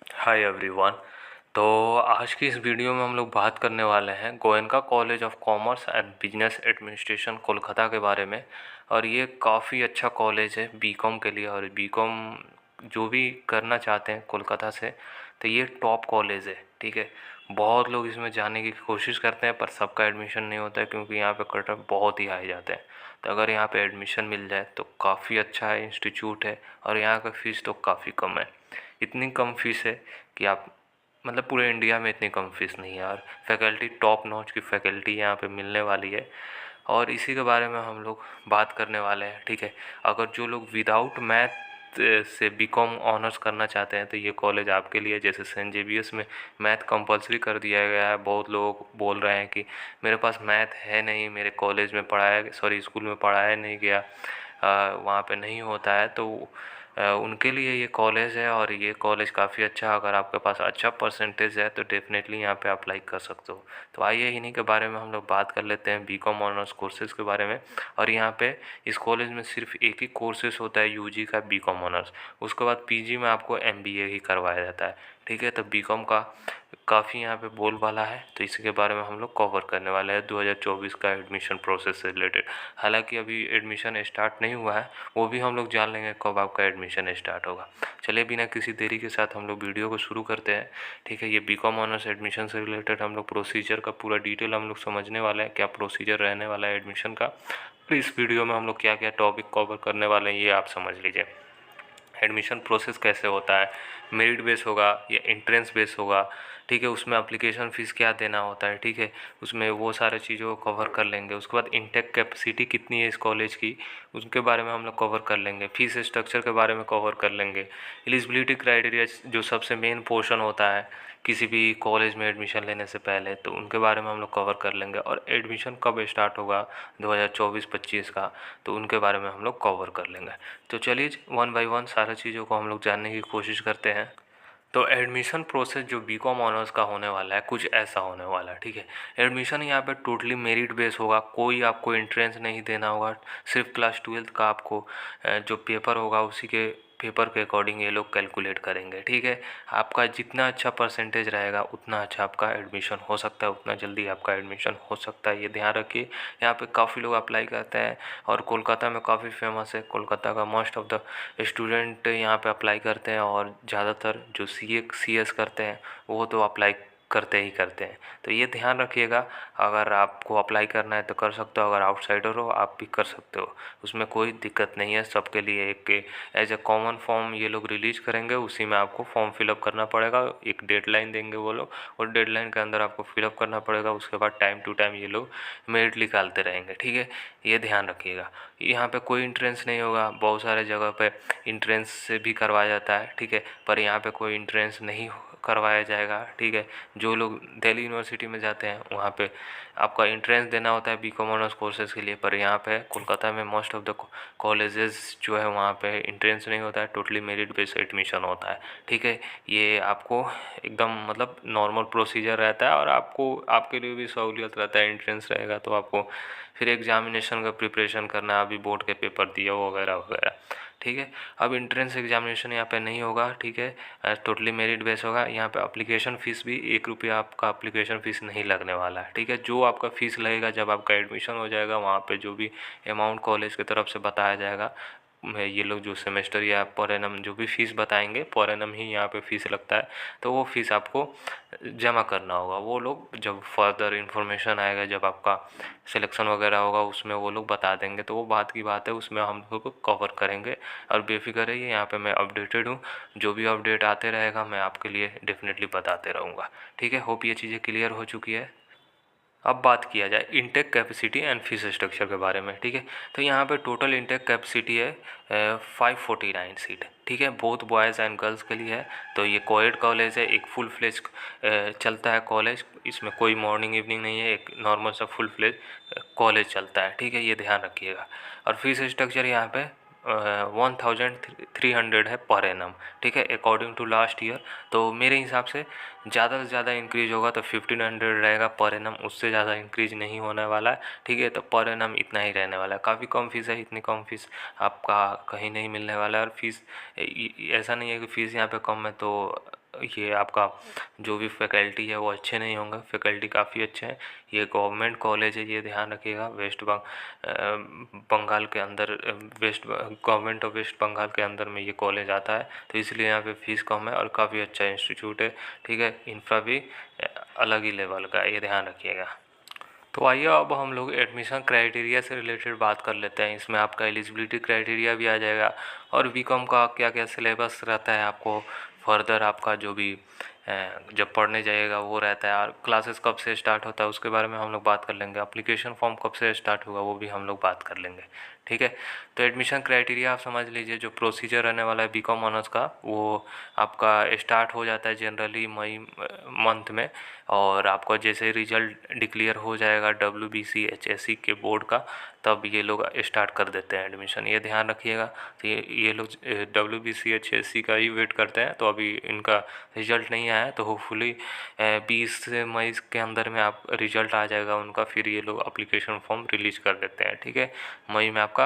Hi everyone. तो आज की इस वीडियो में हम लोग बात करने वाले हैं Goenka college of commerce and business administration Kolkata के बारे में। और ये काफ़ी अच्छा कॉलेज है बीकॉम के लिए, और बीकॉम जो भी करना चाहते हैं कोलकाता से तो ये टॉप कॉलेज है। ठीक है, बहुत लोग इसमें जाने की कोशिश करते हैं पर सबका एडमिशन नहीं होता है क्योंकि यहाँ पे कट ऑफ बहुत ही हाई जाते हैं। तो अगर यहाँ पे एडमिशन मिल जाए तो काफ़ी अच्छा है, इंस्टीट्यूट है, और यहाँ का फ़ीस तो काफ़ी कम है। इतनी कम फीस है कि आप मतलब पूरे इंडिया में इतनी कम फीस नहीं है, और फैकल्टी टॉप नॉच की फैकल्टी यहाँ पे मिलने वाली है। और इसी के बारे में हम लोग बात करने वाले हैं। ठीक है, अगर जो लोग विदाउट मैथ से बीकॉम ऑनर्स करना चाहते हैं तो ये कॉलेज आपके लिए। जैसे सेंट जेवियर्स में मैथ कंपलसरी कर दिया गया है। बहुत लोग बोल रहे हैं कि मेरे पास मैथ है नहीं, मेरे कॉलेज में स्कूल में पढ़ाया नहीं गया, वहाँ पे नहीं होता है। तो उनके लिए ये कॉलेज है, और ये कॉलेज काफ़ी अच्छा, अगर आपके पास अच्छा परसेंटेज है तो डेफिनेटली यहाँ पे अप्लाई कर सकते हो। तो आइए इन्हीं के बारे में हम लोग बात कर लेते हैं, बीकॉम ऑनर्स कोर्सेज़ के बारे में। और यहाँ पे इस कॉलेज में सिर्फ एक ही कोर्सेज होता है यूजी का, बीकॉम ऑनर्स। उसके बाद पीजी में आपको एमबीए ही करवाया जाता है। ठीक है, तो बीकॉम का काफ़ी यहाँ पे बोलबाला है, तो इसी के बारे में हम लोग कवर करने वाले हैं 2024 का एडमिशन प्रोसेस से रिलेटेड। हालांकि अभी एडमिशन स्टार्ट नहीं हुआ है, वो भी हम लोग जान लेंगे कब आपका एडमिशन स्टार्ट होगा। चलिए बिना किसी देरी के साथ हम लोग वीडियो को शुरू करते हैं। ठीक है, ये बीकॉम ऑनर्स एडमिशन से रिलेटेड हम लोग प्रोसीजर का पूरा डिटेल हम लोग समझने वाले हैं, क्या प्रोसीजर रहने वाला है एडमिशन का। तो इस वीडियो में हम लोग क्या क्या टॉपिक कवर करने वाले हैं ये आप समझ लीजिए। एडमिशन प्रोसेस कैसे होता है, मेरिट बेस होगा या एंट्रेंस बेस होगा। ठीक है, उसमें अप्लीकेशन फ़ीस क्या देना होता है। ठीक है, उसमें वो सारे चीज़ों को कवर कर लेंगे। उसके बाद इनटेक कैपेसिटी कितनी है इस कॉलेज की, उसके बारे में हम लोग कवर कर लेंगे। फीस स्ट्रक्चर के बारे में कवर कर लेंगे। एलिजिबिलिटी क्राइटेरिया जो सबसे मेन पोर्शन होता है किसी भी कॉलेज में एडमिशन लेने से पहले, तो उनके बारे में हम लोग कवर कर लेंगे। और एडमिशन कब स्टार्ट होगा 2024-25 का, तो उनके बारे में हम लोग कवर कर लेंगे। तो चलिए वन बाय वन सारी चीज़ों को हम लोग जानने की कोशिश करते हैं। तो एडमिशन प्रोसेस जो बीकॉम ऑनर्स का होने वाला है कुछ ऐसा होने वाला है। ठीक है, एडमिशन यहाँ पे टोटली मेरिट बेस होगा, कोई आपको एंट्रेंस नहीं देना होगा। सिर्फ क्लास 12 का आपको जो पेपर होगा उसी के पेपर के अकॉर्डिंग ये लोग कैलकुलेट करेंगे। ठीक है, आपका जितना अच्छा परसेंटेज रहेगा उतना अच्छा आपका एडमिशन हो सकता है, उतना जल्दी आपका एडमिशन हो सकता है, ये ध्यान रखिए। यहाँ पे काफ़ी लोग अप्लाई करते हैं, और कोलकाता में काफ़ी फेमस है। कोलकाता का मोस्ट ऑफ द स्टूडेंट यहाँ पे अप्लाई करते हैं, और ज़्यादातर जो सीएस करते हैं वो तो अप्लाई करते ही करते हैं। तो ये ध्यान रखिएगा, अगर आपको अप्लाई करना है तो कर सकते हो, अगर आउटसाइडर हो आप भी कर सकते हो, उसमें कोई दिक्कत नहीं है। सबके लिए एक एज ए कॉमन फॉर्म ये लोग रिलीज करेंगे, उसी में आपको फॉर्म फिलअप करना पड़ेगा। एक डेडलाइन देंगे वो लोग, और डेडलाइन के अंदर आपको फिलअप करना पड़ेगा। उसके बाद टाइम टू टाइम ये लोग मेरिट निकालते रहेंगे। ठीक है, ये ध्यान रखिएगा। यहाँ पे कोई इंट्रेंस नहीं होगा, बहुत सारे जगह पे इंट्रेंस से भी करवाया जाता है। ठीक है, पर यहाँ पे कोई इंट्रेंस नहीं करवाया जाएगा। ठीक है, जो लोग दिल्ली यूनिवर्सिटी में जाते हैं वहाँ पे आपका इंट्रेंस देना होता है बीकॉम ऑनर्स कोर्सेज़ के लिए, पर यहाँ पे कोलकाता में मोस्ट ऑफ द कॉलेजेस जो है वहाँ पे इंट्रेंस नहीं होता है, टोटली मेरिट बेस्ड एडमिशन होता है। ठीक है, ये आपको एकदम मतलब नॉर्मल प्रोसीजर रहता है, और आपको आपके लिए भी सहूलियत रहता है। इंट्रेंस रहेगा तो आपको फिर एग्जामिनेशन का प्रिपरेशन करना, अभी बोर्ड के पेपर दिया वगैरह वगैरह। ठीक है, अब इंट्रेंस एग्जामिनेशन यहाँ पे नहीं होगा। ठीक है, टोटली मेरिट बेस होगा। यहाँ पे एप्लीकेशन फ़ीस भी 1 रुपया आपका एप्लीकेशन फ़ीस नहीं लगने वाला है। ठीक है, जो आपका फ़ीस लगेगा जब आपका एडमिशन हो जाएगा, वहाँ पे जो भी अमाउंट कॉलेज की तरफ से बताया जाएगा, ये लोग जो सेमेस्टर या पर एनम जो भी फ़ीस बताएंगे, पर एनम ही यहाँ पे फ़ीस लगता है, तो वो फ़ीस आपको जमा करना होगा। वो लोग जब फर्दर इन्फॉर्मेशन आएगा, जब आपका सिलेक्शन वगैरह होगा, उसमें वो लोग बता देंगे। तो वो बात की बात है, उसमें हम लोग कवर करेंगे। और बेफिक्र रहिए, यहाँ पे मैं अपडेटेड हूँ, जो भी अपडेट आते रहेगा मैं आपके लिए डेफिनेटली बताते रहूँगा। ठीक है, होप ये चीज़ें क्लियर हो चुकी है। अब बात किया जाए intake capacity and fees structure के बारे में। ठीक है, तो यहाँ पे टोटल इनटेक कैपेसिटी है 549 सीट। ठीक है, बोथ बॉयज़ एंड गर्ल्स के लिए है। तो ये कोएड कॉलेज है, एक फुल फ्लेज चलता है कॉलेज, इसमें कोई मॉर्निंग इवनिंग नहीं है, एक नॉर्मल सा फुल फ्लेज कॉलेज चलता है। ठीक है, ये ध्यान रखिएगा। और फीस स्ट्रक्चर यहाँ पे 1300 है पर एनम। ठीक है, अकॉर्डिंग टू लास्ट ईयर। तो मेरे हिसाब से ज़्यादा से ज़्यादा इंक्रीज होगा तो 1500 रहेगा पर एनम, उससे ज़्यादा इंक्रीज नहीं होने वाला है। ठीक है, तो पर एनम इतना ही रहने वाला है। काफ़ी कम फीस है, इतनी कम फीस आपका कहीं नहीं मिलने वाला है। और फीस ऐसा नहीं है कि फ़ीस यहाँ पे कम है तो ये आपका जो भी फैकल्टी है वो अच्छे नहीं होंगे। फैकल्टी काफ़ी अच्छे हैं। ये गवर्नमेंट कॉलेज है, ये ध्यान रखिएगा। बंगाल के अंदर गवर्नमेंट ऑफ वेस्ट बंगाल के अंदर में ये कॉलेज आता है, तो इसलिए यहाँ पे फीस कम है और काफ़ी अच्छा इंस्टीट्यूट है। ठीक है, इंफ्रा भी अलग ही लेवल का है, ये ध्यान रखिएगा। तो आइए अब हम लोग एडमिशन क्राइटेरिया से रिलेटेड बात कर लेते हैं। इसमें आपका एलिजिबिलिटी क्राइटेरिया भी आ जाएगा और बीकॉम का क्या क्या सिलेबस रहता है, आपको फर्दर आपका जो भी जब पढ़ने जाइएगा वो रहता है, और क्लासेस कब से स्टार्ट होता है उसके बारे में हम लोग बात कर लेंगे। एप्लीकेशन फॉर्म कब से स्टार्ट होगा वो भी हम लोग बात कर लेंगे। ठीक है, तो एडमिशन क्राइटेरिया आप समझ लीजिए। जो प्रोसीजर रहने वाला है बीकॉम ऑनर्स का, वो आपका स्टार्ट हो जाता है जनरली मई मंथ में, और आपका जैसे रिजल्ट डिक्लेयर हो जाएगा WBC HSC के बोर्ड का, तब ये लोग स्टार्ट कर देते हैं एडमिशन, ये ध्यान रखिएगा। तो ये लोग WBC HSC का ही वेट करते हैं। तो अभी इनका रिजल्ट नहीं आया है, तो होपफुली 20 मई के अंदर में आप रिजल्ट आ जाएगा उनका, फिर ये लोग अप्लीकेशन फॉर्म रिलीज कर देते हैं। ठीक है, मई में आपका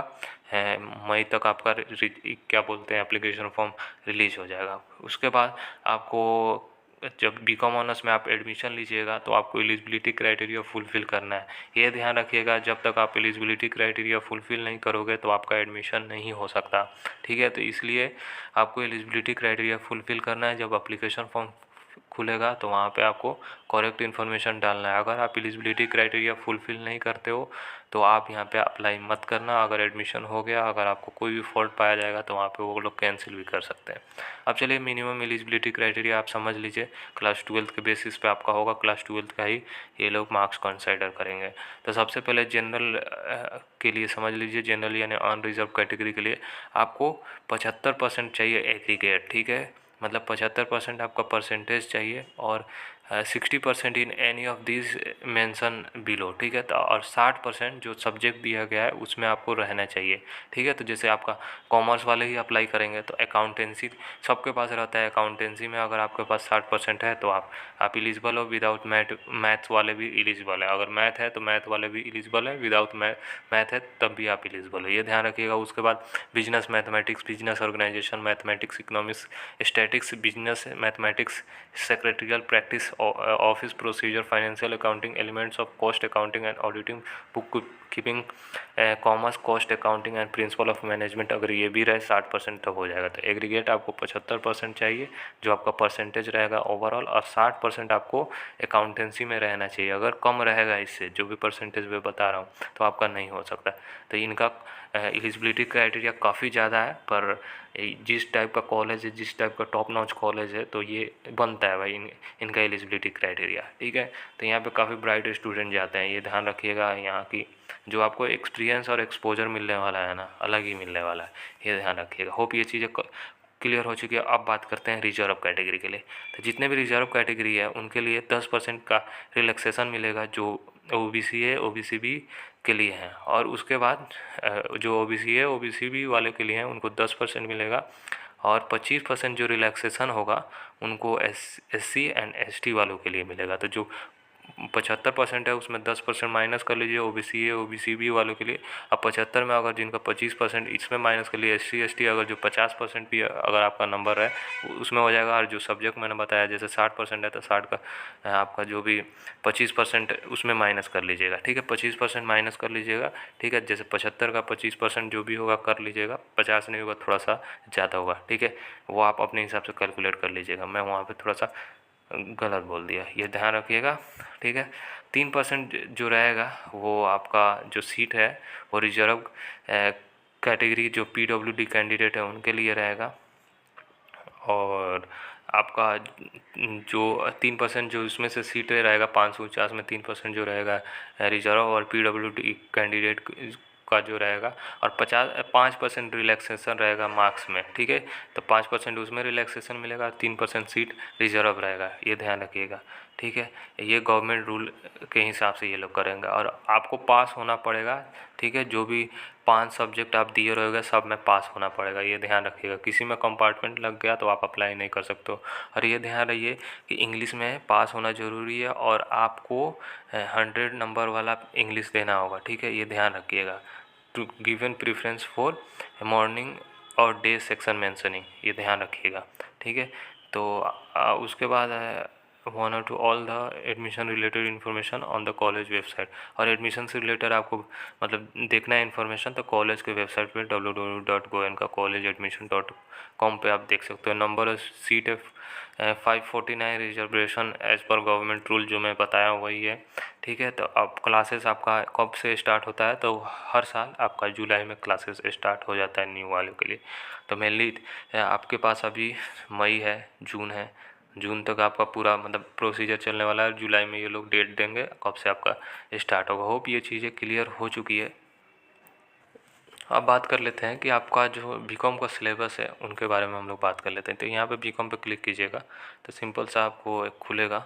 मई तक आपका क्या बोलते हैं एप्लीकेशन फॉर्म रिलीज हो जाएगा। उसके बाद आपको जब बीकॉम ऑनर्स में आप एडमिशन लीजिएगा तो आपको एलिजिबिलिटी क्राइटेरिया फुलफ़िल करना है, ये ध्यान रखिएगा। जब तक आप एलिजिबिलिटी क्राइटेरिया फुलफ़िल नहीं करोगे तो आपका एडमिशन नहीं हो सकता। ठीक है, तो इसलिए आपको एलिजिबिलिटी क्राइटेरिया फुलफ़िल करना है। जब एप्लीकेशन फॉर्म खुलेगा तो वहाँ पे आपको करेक्ट इन्फॉर्मेशन डालना है। अगर आप एलिजिबिलिटी क्राइटेरिया फुलफ़िल नहीं करते हो तो आप यहाँ पे अप्लाई मत करना। अगर एडमिशन हो गया, अगर आपको कोई भी फॉल्ट पाया जाएगा तो वहाँ पे वो लोग कैंसिल भी कर सकते हैं। अब चलिए मिनिमम एलिजिबिलिटी क्राइटेरिया आप समझ लीजिए। क्लास 12 के बेसिस पे आपका होगा, क्लास 12 का ही ये लोग मार्क्स कंसिडर करेंगे। तो सबसे पहले जनरल के लिए समझ लीजिए, जनरल यानी अनरिजर्व कैटेगरी के लिए आपको 75% चाहिए एग्रीगेट। ठीक है, मतलब 75% आपका परसेंटेज चाहिए, और 60% in any of this mention below. ठीक है, तो और 60% जो सब्जेक्ट दिया गया है उसमें आपको रहना चाहिए। ठीक है, तो जैसे आपका कॉमर्स वाले ही अप्लाई करेंगे तो अकाउंटेंसी सबके पास रहता है। अकाउंटेंसी में अगर आपके पास 60% है तो आप एलिजिबल हो। विदाउट मैथ्स वाले भी एलिजिबल है। अगर मैथ है तो मैथ वाले भी एलिजिबल है, विदाउट मैथ है तब भी आप एलिजिबल हो, ये ध्यान रखिएगा। उसके बाद business mathematics, business organisation mathematics, economics, statics, business mathematics, secretarial practice, office procedure, financial accounting, elements of cost accounting and auditing, book keeping, commerce, cost accounting and principle of management, अगर ये भी रहे 60% तक हो जाएगा। तो एग्रीगेट आपको 75% चाहिए जो आपका परसेंटेज रहेगा ओवरऑल, और 60% आपको अकाउंटेंसी में रहना चाहिए। अगर कम रहेगा इससे, जो भी परसेंटेज मैं बता रहा हूँ, तो आपका नहीं हो सकता। तो इनका एलिजिबिलिटी क्राइटेरिया काफ़ी ज़्यादा है, पर जिस टाइप का कॉलेज है, जिस टाइप का टॉप नॉच कॉलेज है, तो ये बनता है भाई इनका एलिजिबिलिटी क्राइटेरिया। ठीक है, तो यहाँ पे काफ़ी ब्राइट स्टूडेंट जाते हैं, ये ध्यान रखिएगा। यहाँ की जो आपको एक्सपीरियंस और एक्सपोजर मिलने वाला है ना, अलग ही मिलने वाला है, ये ध्यान रखिएगा। होप ये चीज़ें क्लियर हो चुकी है। अब बात करते हैं रिजर्व कैटेगरी के लिए। तो जितने भी रिजर्व कैटेगरी है उनके लिए 10% का रिलैक्सेशन मिलेगा, जो OBC है OBCB के लिए हैं। और उसके बाद जो OBC है OBCB वाले के लिए हैं उनको 10% मिलेगा, और 25% जो रिलैक्सेशन होगा उनको SC एंड ST वालों के लिए मिलेगा। तो जो 75% है उसमें 10% माइनस कर लीजिए OBC है OBCB वालों के लिए। अब 75 में अगर जिनका 25% इसमें माइनस कर लिए SC ST, अगर जो 50% भी अगर आपका नंबर है उसमें हो जाएगा। और जो सब्जेक्ट मैंने बताया जैसे 60% है तो 60 का आपका जो भी 25% उसमें माइनस कर लीजिएगा। ठीक है, 25% माइनस कर लीजिएगा। ठीक है, जैसे 75 का 25% जो भी होगा कर लीजिएगा, 50 नहीं होगा थोड़ा सा ज़्यादा होगा। ठीक है, वो आप अपने हिसाब से कैलकुलेट कर लीजिएगा, मैं वहाँ पर थोड़ा सा गलत बोल दिया, ये ध्यान रखिएगा। ठीक है, 3% जो रहेगा वो आपका जो सीट है वो रिजर्व कैटेगरी जो PWD कैंडिडेट है उनके लिए रहेगा। और आपका जो 3% जो इसमें से सीटें रहेगा 549 में 3% जो रहेगा रिजर्व और PWD कैंडिडेट का जो रहेगा, और 5% रिलैक्सेशन रहेगा मार्क्स में। ठीक है, तो 5% उसमें रिलैक्सेशन मिलेगा, 3% सीट रिजर्व रहेगा, ये ध्यान रखिएगा। ठीक है, ये गवर्नमेंट रूल के हिसाब से ये लोग करेंगे, और आपको पास होना पड़ेगा। ठीक है, जो भी 5 सब्जेक्ट आप दिए रहेगा सब में पास होना पड़ेगा, ये ध्यान रखिएगा। किसी में कंपार्टमेंट लग गया तो आप अप्लाई नहीं कर सकते हो। और ये ध्यान रहिए कि इंग्लिश में पास होना ज़रूरी है, और आपको 100 नंबर वाला इंग्लिश देना होगा। ठीक है, ये ध्यान रखिएगा। To given preference for morning और डे सेक्शन मेंशनिंग, ये ध्यान रखिएगा। ठीक है, तो उसके बाद वन और two all the admission related information on the college website. और एडमिशन से रिलेटेड आपको मतलब देखना है इन्फॉर्मेशन तो कॉलेज के वेबसाइट पे www.goenkacollegeadmission.com पे आप देख सकते हो। नंबर सीट है 549 reservation as per government rule जो मैं बताया वही है, ठीक है। तो अब क्लासेस आपका कब से स्टार्ट होता है, तो हर साल आपका जुलाई में क्लासेस स्टार्ट हो जाता है न्यू वालों के लिए। तो मेनली आपके पास अभी मई है, जून है, जून तक आपका पूरा मतलब प्रोसीजर चलने वाला है। जुलाई में ये लोग डेट देंगे कब से आपका स्टार्ट होगा। होप ये चीज़ें क्लियर हो चुकी है। अब बात कर लेते हैं कि आपका जो बीकॉम का सिलेबस है उनके बारे में हम लोग बात कर लेते हैं। तो यहाँ पे बीकॉम पे क्लिक कीजिएगा तो सिंपल सा आपको एक खुलेगा,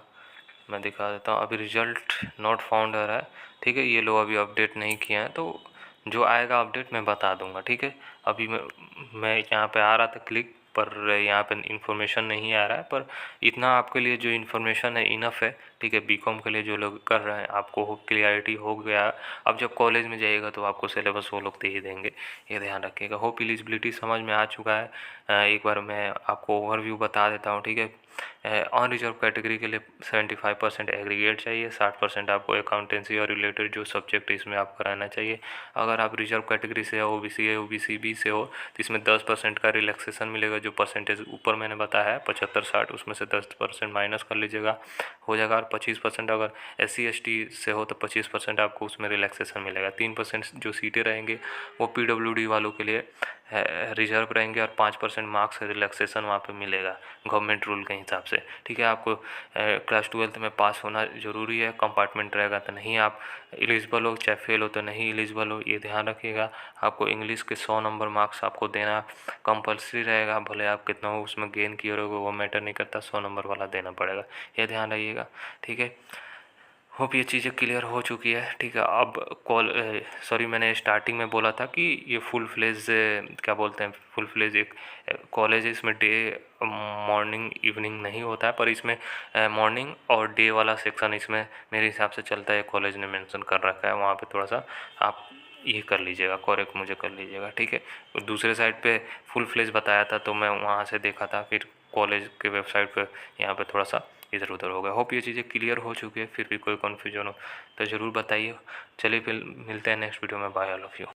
मैं दिखा देता हूँ। अभी रिजल्ट नॉट फाउंड आ रहा है, ठीक है। ये लोग अभी अपडेट नहीं किए हैं, तो जो आएगा अपडेट मैं बता दूंगा, ठीक है। अभी मैं यहाँ पे आ रहा था क्लिक पर, यहाँ पे इन्फॉर्मेशन नहीं आ रहा है, पर इतना आपके लिए जो इन्फॉर्मेशन है इनफ है, ठीक है। बीकॉम के लिए जो लोग कर रहे हैं आपको क्लियरिटी हो गया। अब जब कॉलेज में जाइएगा तो आपको सिलेबस वो लोग दे ही देंगे, ये ध्यान रखिएगा। होप एलिजिबिलिटी समझ में आ चुका है। एक बार मैं आपको ओवरव्यू बता देता हूँ, ठीक है। ऑन रिजर्व कैटेगरी के लिए 75% एग्रीगेट चाहिए, 60% आपको अकाउंटेंसी और रिलेटेड जो सब्जेक्ट इसमें आपका रहना चाहिए। अगर आप रिजर्व कैटेगरी से हो, ओबीसी है, ओबीसी बी से हो, तो इसमें 10% का रिलैक्सेशन मिलेगा। जो परसेंटेज ऊपर मैंने बताया है 75-60, उसमें से 10% माइनस कर लीजिएगा, हो जाएगा। और 25% अगर SC ST से हो तो 25% आपको उसमें रिलैक्सेशन मिलेगा। 3% जो सीटें रहेंगी वो PWD वालों के लिए रिजर्व रहेंगे, और 5% मार्क्स रिलैक्सेशन वहाँ पे मिलेगा गवर्नमेंट रूल के हिसाब से, ठीक है। आपको क्लास 12 में पास होना ज़रूरी है, कंपार्टमेंट रहेगा तो नहीं आप एलिजिबल हो, चाहे फेल हो तो नहीं एलिजिबल हो, ये ध्यान रखिएगा। आपको इंग्लिश के 100 नंबर मार्क्स आपको देना कंपलसरी रहेगा, भले आप कितना हो उसमें गेन किए रहोगे वो मैटर नहीं करता, 100 नंबर वाला देना पड़ेगा, ये ध्यान रखिएगा, ठीक है। होप ये चीज़ें क्लियर हो चुकी है, ठीक है। अब सॉरी मैंने स्टार्टिंग में बोला था कि ये फुल फ्लेज क्या बोलते हैं, फुल फ्लेज एक कॉलेज है। इसमें डे मॉर्निंग इवनिंग नहीं होता है, पर इसमें मॉर्निंग और डे वाला सेक्शन इसमें मेरे हिसाब से चलता है। कॉलेज ने मेंशन कर रखा है, वहाँ पे थोड़ा सा आप ये कर लीजिएगा, करेक्ट मुझे कर लीजिएगा, ठीक है। और दूसरे साइड पे फुल फ्लेज बताया था तो मैं वहाँ से देखा था, फिर कॉलेज के वेबसाइट पे यहाँ पे थोड़ा सा इधर उधर हो गया। होप ये चीज़ें क्लियर हो चुकी है, फिर भी कोई कन्फ्यूजन हो तो ज़रूर बताइए। चलिए फिर मिलते हैं नेक्स्ट वीडियो में। Bye all of you.